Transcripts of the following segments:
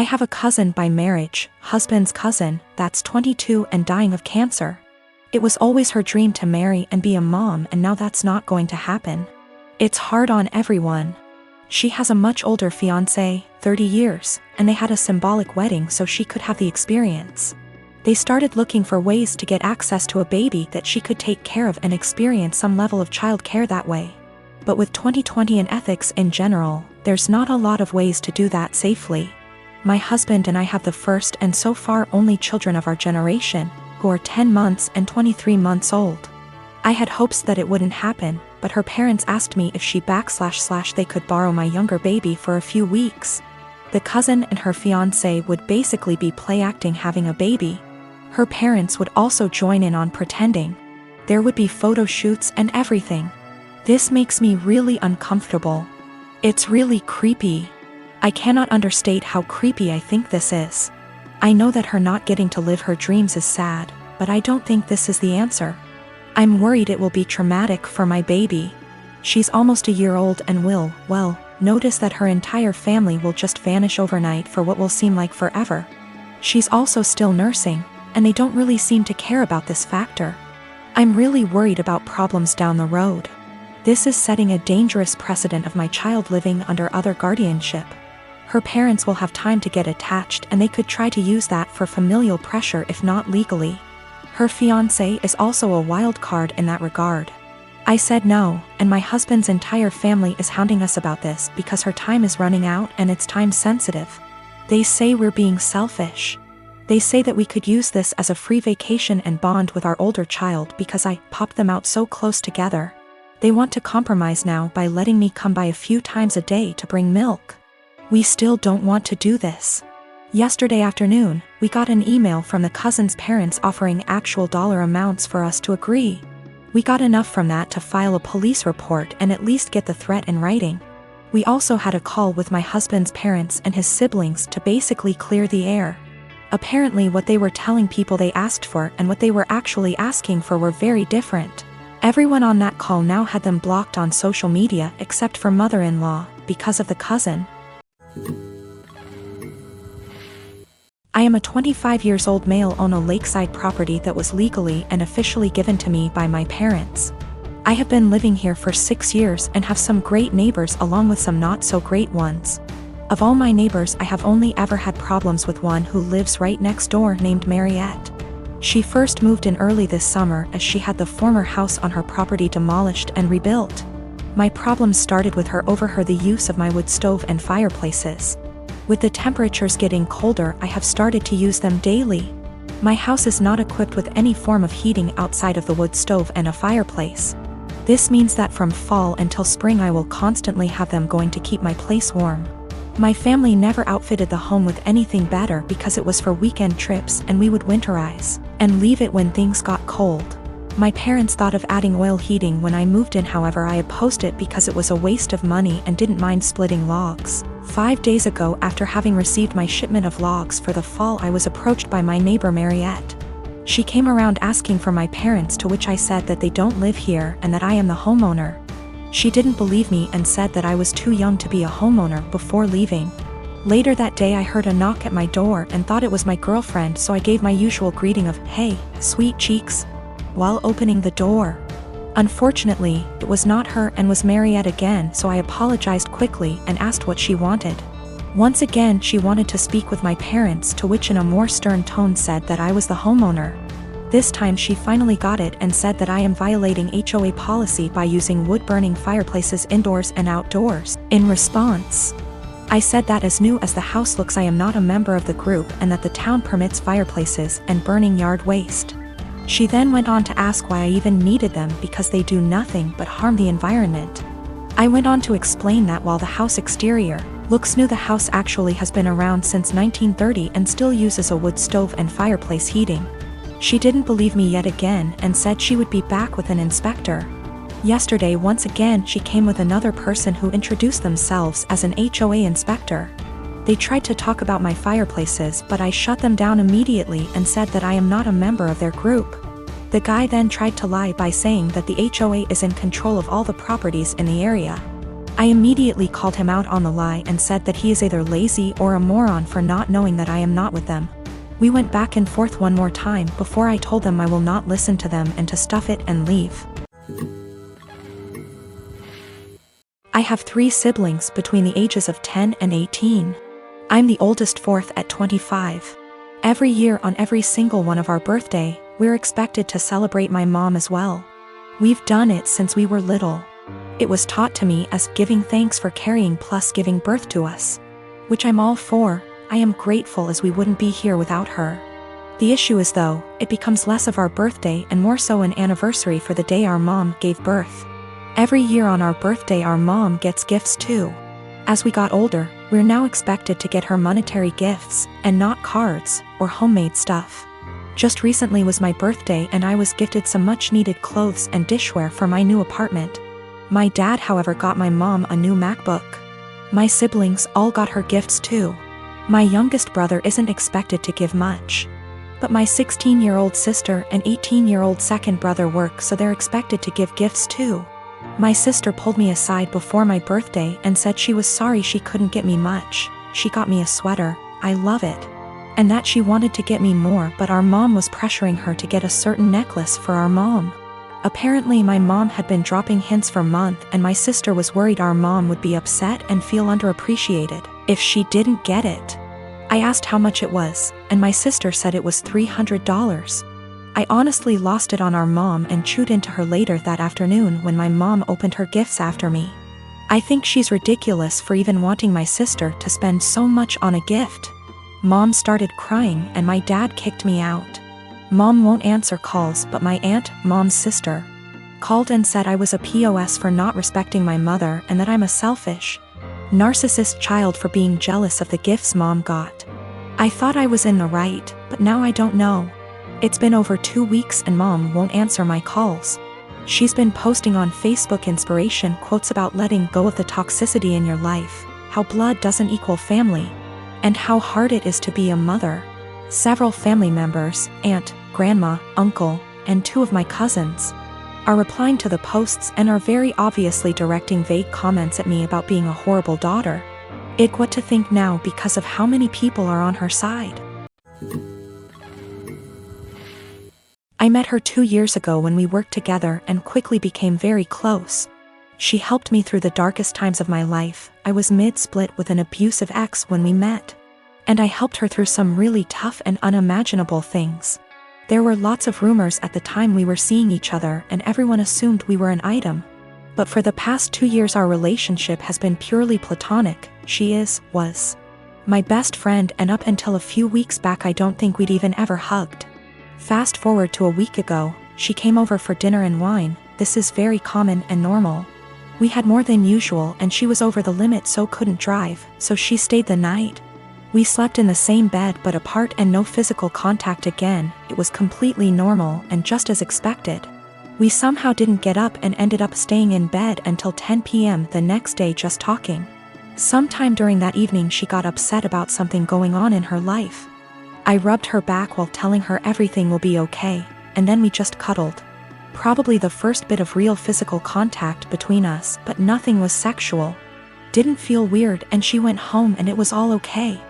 I have a cousin by marriage, husband's cousin, that's 22 and dying of cancer. It was always her dream to marry and be a mom, and now that's not going to happen. It's hard on everyone. She has a much older fiancé, 30 years, and they had a symbolic wedding so she could have the experience. They started looking for ways to get access to a baby that she could take care of and experience some level of child care that way. But with 2020 and ethics in general, there's not a lot of ways to do that safely. My husband and I have the first and so far only children of our generation, who are 10 months and 23 months old. I had hopes that it wouldn't happen, but her parents asked me if she / they could borrow my younger baby for a few weeks. The cousin and her fiancé would basically be play acting having a baby. Her parents would also join in on pretending. There would be photo shoots and everything. This makes me really uncomfortable. It's really creepy. I cannot understate how creepy I think this is. I know that her not getting to live her dreams is sad, but I don't think this is the answer. I'm worried it will be traumatic for my baby. She's almost a year old and will, well, notice that her entire family will just vanish overnight for what will seem like forever. She's also still nursing, and they don't really seem to care about this factor. I'm really worried about problems down the road. This is setting a dangerous precedent of my child living under other guardianship. Her parents will have time to get attached, and they could try to use that for familial pressure if not legally. Her fiancé is also a wild card in that regard. I said no, and my husband's entire family is hounding us about this because her time is running out and it's time sensitive. They say we're being selfish. They say that we could use this as a free vacation and bond with our older child because I popped them out so close together. They want to compromise now by letting me come by a few times a day to bring milk. We still don't want to do this. Yesterday afternoon, we got an email from the cousin's parents offering actual dollar amounts for us to agree. We got enough from that to file a police report and at least get the threat in writing. We also had a call with my husband's parents and his siblings to basically clear the air. Apparently what they were telling people they asked for and what they were actually asking for were very different. Everyone on that call now had them blocked on social media except for mother-in-law, because of the cousin. I am a 25 years old male own a lakeside property that was legally and officially given to me by my parents. I have been living here for 6 years and have some great neighbors along with some not so great ones. Of all my neighbors, I have only ever had problems with one who lives right next door named Mariette. She first moved in early this summer as she had the former house on her property demolished and rebuilt. My problems started with her over the use of my wood stove and fireplaces. With the temperatures getting colder, I have started to use them daily. My house is not equipped with any form of heating outside of the wood stove and a fireplace. This means that from fall until spring I will constantly have them going to keep my place warm. My family never outfitted the home with anything better because it was for weekend trips and we would winterize and leave it when things got cold. My parents thought of adding oil heating when I moved in, however I opposed it because it was a waste of money and didn't mind splitting logs. 5 days ago, after having received my shipment of logs for the fall, I was approached by my neighbor Mariette. She came around asking for my parents, to which I said that they don't live here and that I am the homeowner. She didn't believe me and said that I was too young to be a homeowner before leaving. Later that day I heard a knock at my door and thought it was my girlfriend, so I gave my usual greeting of, "Hey, sweet cheeks," while opening the door. Unfortunately, it was not her and was Mariette again, so I apologized quickly and asked what she wanted. Once again she wanted to speak with my parents, to which in a more stern tone said that I was the homeowner. This time she finally got it and said that I am violating HOA policy by using wood-burning fireplaces indoors and outdoors. In response, I said that as new as the house looks I am not a member of the group and that the town permits fireplaces and burning yard waste. She then went on to ask why I even needed them because they do nothing but harm the environment. I went on to explain that while the house exterior looks new, the house actually has been around since 1930 and still uses a wood stove and fireplace heating. She didn't believe me yet again and said she would be back with an inspector. Yesterday once again she came with another person who introduced themselves as an HOA inspector. They tried to talk about my fireplaces, but I shut them down immediately and said that I am not a member of their group. The guy then tried to lie by saying that the HOA is in control of all the properties in the area. I immediately called him out on the lie and said that he is either lazy or a moron for not knowing that I am not with them. We went back and forth one more time before I told them I will not listen to them and to stuff it and leave. I have 3 siblings between the ages of 10 and 18. I'm the oldest, fourth at 25. Every year on every single one of our birthday, we're expected to celebrate my mom as well. We've done it since we were little. It was taught to me as giving thanks for carrying plus giving birth to us. Which I'm all for. I am grateful as we wouldn't be here without her. The issue is though, it becomes less of our birthday and more so an anniversary for the day our mom gave birth. Every year on our birthday our mom gets gifts too. As we got older, we're now expected to get her monetary gifts, and not cards, or homemade stuff. Just recently was my birthday and I was gifted some much needed clothes and dishware for my new apartment. My dad however got my mom a new MacBook. My siblings all got her gifts too. My youngest brother isn't expected to give much. But my 16-year-old sister and 18-year-old second brother work, so they're expected to give gifts too. My sister pulled me aside before my birthday and said she was sorry she couldn't get me much. She got me a sweater, I love it. And that she wanted to get me more, but our mom was pressuring her to get a certain necklace for our mom. Apparently my mom had been dropping hints for months and my sister was worried our mom would be upset and feel underappreciated if she didn't get it. I asked how much it was, and my sister said it was $300. I honestly lost it on our mom and chewed into her later that afternoon when my mom opened her gifts after me. I think she's ridiculous for even wanting my sister to spend so much on a gift. Mom started crying and my dad kicked me out. Mom won't answer calls, but my aunt, mom's sister, called and said I was a POS for not respecting my mother and that I'm a selfish, narcissist child for being jealous of the gifts mom got. I thought I was in the right, but now I don't know. It's been over 2 weeks and mom won't answer my calls. She's been posting on Facebook inspiration quotes about letting go of the toxicity in your life, how blood doesn't equal family, and how hard it is to be a mother. Several family members, aunt, grandma, uncle, and 2 of my cousins, are replying to the posts and are very obviously directing vague comments at me about being a horrible daughter. What to think now because of how many people are on her side. I met her 2 years ago when we worked together and quickly became very close. She helped me through the darkest times of my life. I was mid-split with an abusive ex when we met. And I helped her through some really tough and unimaginable things. There were lots of rumors at the time we were seeing each other and everyone assumed we were an item. But for the past 2 years our relationship has been purely platonic. She was my best friend, and up until a few weeks back I don't think we'd even ever hugged. Fast forward to a week ago, she came over for dinner and wine. This is very common and normal. We had more than usual and she was over the limit so couldn't drive, so she stayed the night. We slept in the same bed but apart and no physical contact again. It was completely normal and just as expected. We somehow didn't get up and ended up staying in bed until 10 p.m. the next day just talking. Sometime during that evening she got upset about something going on in her life. I rubbed her back while telling her everything will be okay, and then we just cuddled. Probably the first bit of real physical contact between us, but nothing was sexual. Didn't feel weird and she went home and it was all okay.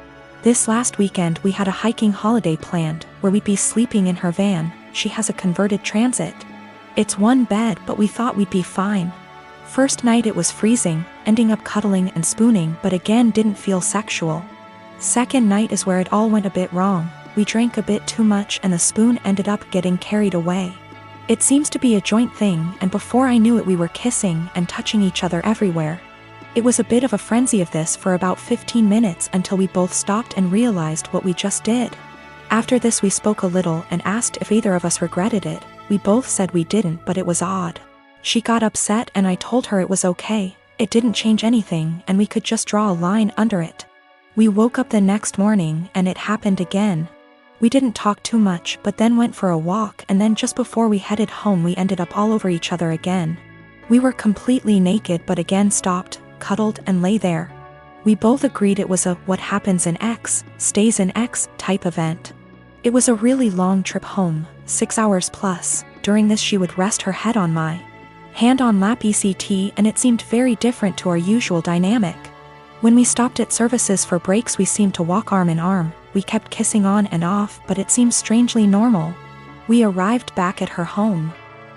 This last weekend we had a hiking holiday planned, where we'd be sleeping in her van. She has a converted Transit. It's 1 bed but we thought we'd be fine. First night it was freezing, ending up cuddling and spooning but again didn't feel sexual. Second night is where it all went a bit wrong. We drank a bit too much and the spoon ended up getting carried away. It seems to be a joint thing and before I knew it we were kissing and touching each other everywhere. It was a bit of a frenzy of this for about 15 minutes until we both stopped and realized what we just did. After this we spoke a little and asked if either of us regretted it. We both said we didn't, but it was odd. She got upset and I told her it was okay. It didn't change anything and we could just draw a line under it. We woke up the next morning and it happened again. We didn't talk too much but then went for a walk, and then just before we headed home we ended up all over each other again. We were completely naked but again stopped, cuddled and lay there. We both agreed it was a what happens in X, stays in X type event. It was a really long trip home, 6 hours plus. During this she would rest her head on my Hand on lap ECT, and it seemed very different to our usual dynamic. When we stopped at services for breaks, we seemed to walk arm in arm. We kept kissing on and off, but it seemed strangely normal. We arrived back at her home.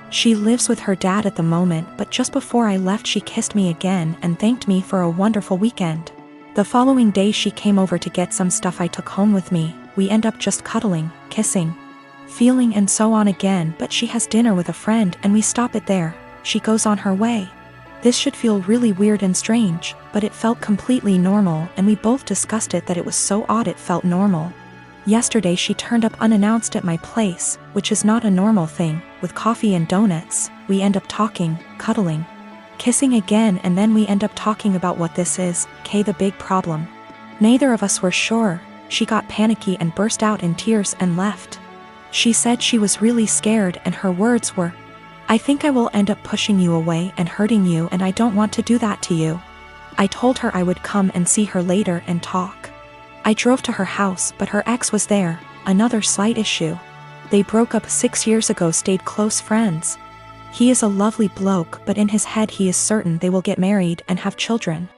She lives with her dad at the moment, but just before I left she kissed me again and thanked me for a wonderful weekend. The following day she came over to get some stuff I took home with me. We end up just cuddling, kissing, feeling and so on again, but she has dinner with a friend and we stop it there. She goes on her way. This should feel really weird and strange, but it felt completely normal, and we both discussed it that it was so odd it felt normal. Yesterday she turned up unannounced at my place, which is not a normal thing, with coffee and donuts. We end up talking, cuddling, kissing again, and then we end up talking about what this is, the big problem. Neither of us were sure. She got panicky and burst out in tears and left. She said she was really scared and her words were, "I think I will end up pushing you away and hurting you, and I don't want to do that to you." I told her I would come and see her later and talk. I drove to her house, but her ex was there, another slight issue. They broke up 6 years ago, stayed close friends. He is a lovely bloke, but in his head he is certain they will get married and have children.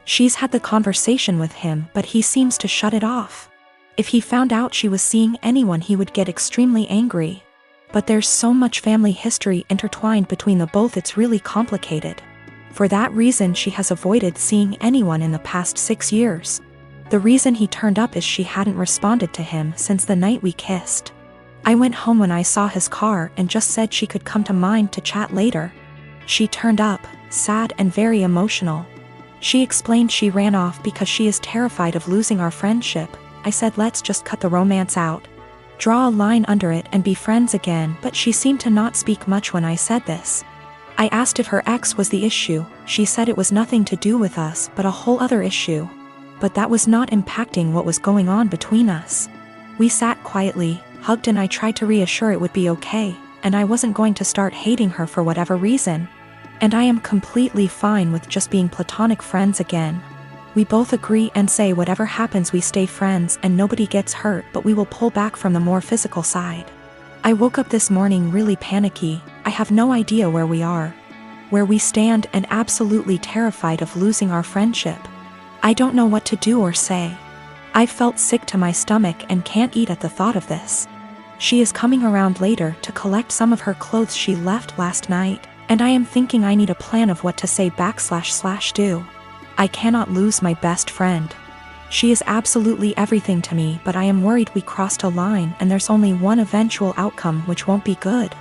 She's had the conversation with him, but he seems to shut it off. If he found out she was seeing anyone he would get extremely angry. But there's so much family history intertwined between the both, it's really complicated. For that reason she has avoided seeing anyone in the past 6 years. The reason he turned up is she hadn't responded to him since the night we kissed. I went home when I saw his car and just said she could come to mine to chat later. She turned up, sad and very emotional. She explained she ran off because she is terrified of losing our friendship. I said let's just cut the romance out, draw a line under it and be friends again, but she seemed to not speak much when I said this. I asked if her ex was the issue. She said it was nothing to do with us, but a whole other issue. But that was not impacting what was going on between us. We sat quietly, hugged, and I tried to reassure it would be okay, and I wasn't going to start hating her for whatever reason. And I am completely fine with just being platonic friends again. We both agree and say whatever happens we stay friends and nobody gets hurt, but we will pull back from the more physical side. I woke up this morning really panicky. I have no idea where we are, where we stand, and absolutely terrified of losing our friendship. I don't know what to do or say. I felt sick to my stomach and can't eat at the thought of this. She is coming around later to collect some of her clothes she left last night, and I am thinking I need a plan of what to say / do. I cannot lose my best friend. She is absolutely everything to me, but I am worried we crossed a line and there's only one eventual outcome, which won't be good.